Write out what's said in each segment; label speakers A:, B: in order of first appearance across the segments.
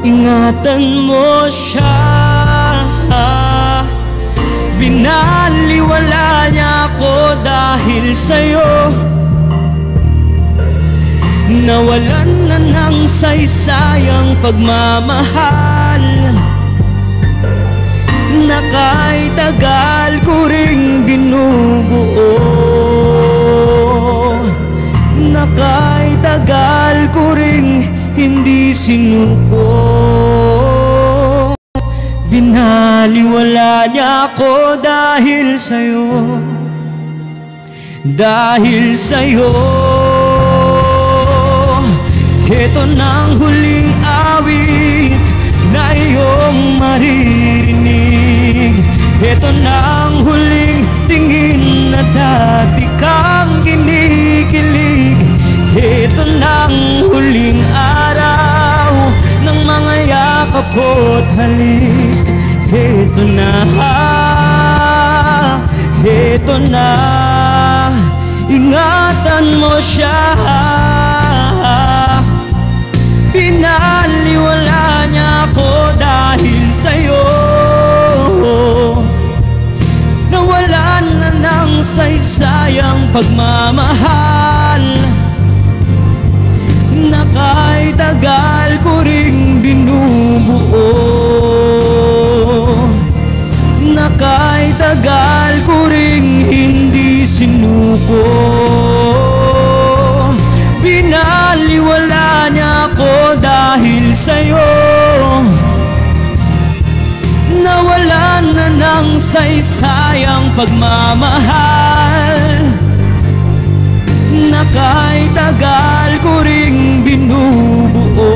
A: ingatan mo siya. Binaliwala niya ako dahil sa'yo. Nawalan na ng saysayang pagmamahal na kahit tagal ko ring binubuo, na kahit tagal ko ring hindi sinuko. Binaliwala niya ako dahil sa'yo, dahil sa'yo. Ito nang huling awit na iyong maririnig. Ito nang huling tingin na dati kang kinikilig. Ito nang huling araw ng mga yakap ko't halik. Ito na, ito na, ingatan mo siya. Pinaliwala niya ako dahil sa'yo. Nawalan na ng saysayang pagmamahal na kahit tagal ko ring binubuo, na kahit tagal ko ring hindi sinuko. Pinaliwala niya ako dahil sa'yo. Nawalan na ng saysayang pagmamahal na kahit tagal ko ring binubuo,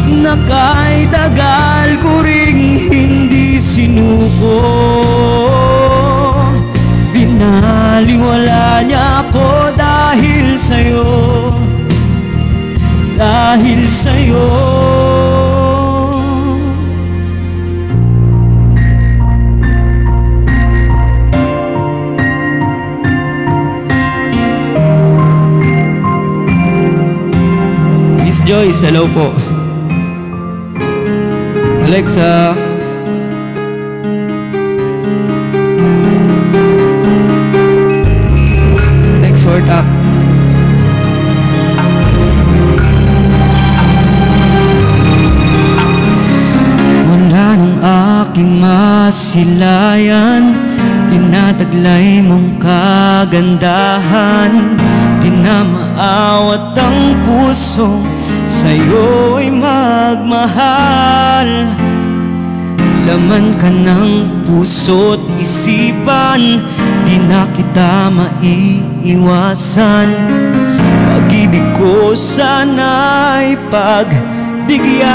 A: na kahit tagal ko ring hindi sinuko. Binaliwala niya ako dahil sa'yo, dahil sa'yo. Miss Joyce, hello po. Alexa, short up. Wala nang aking masilayan, tinataglay mong kagandahan. Di na maawat ang puso, sa'yo'y magmahal. Laman ka ng puso't isipan, di na kita maiiwasan. Pag-ibig ko sana'y pagbigyan.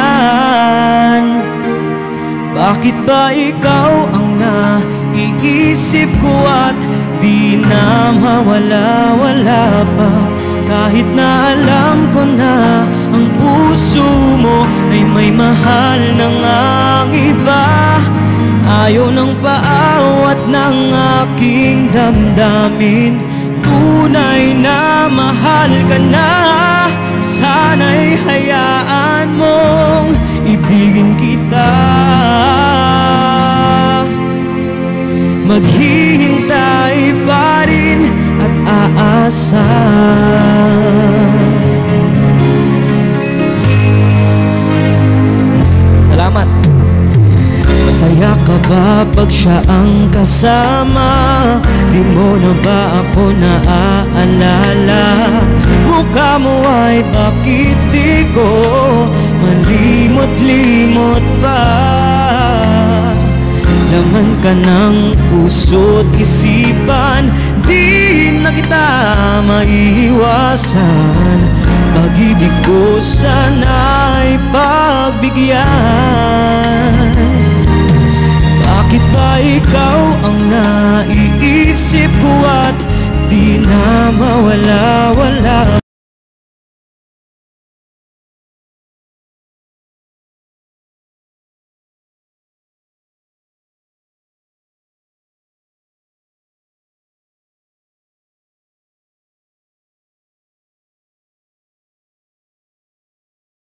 A: Bakit ba ikaw ang naiisip ko at di na mawala-wala pa? Kahit na alam ko na ang puso mo ay may mahal ng ang iba. Ayaw ng paawat ng aking damdamin. Tunay na mahal ka na. Sana'y hayaan mong ibigin kita. Maghihintay pa rin at aasa. Salamat. Masaya ka ba pag siya ang kasama? Di mo na ba ako naaalala? Mukha mo ay bakit di ko malimot-limot pa? Laman ka ng puso't isipan, di na kita maiiwasan. Pag-ibig ko sana'y pagbigyan. Bakit ba ikaw ang naiisip ko at di na mawala-wala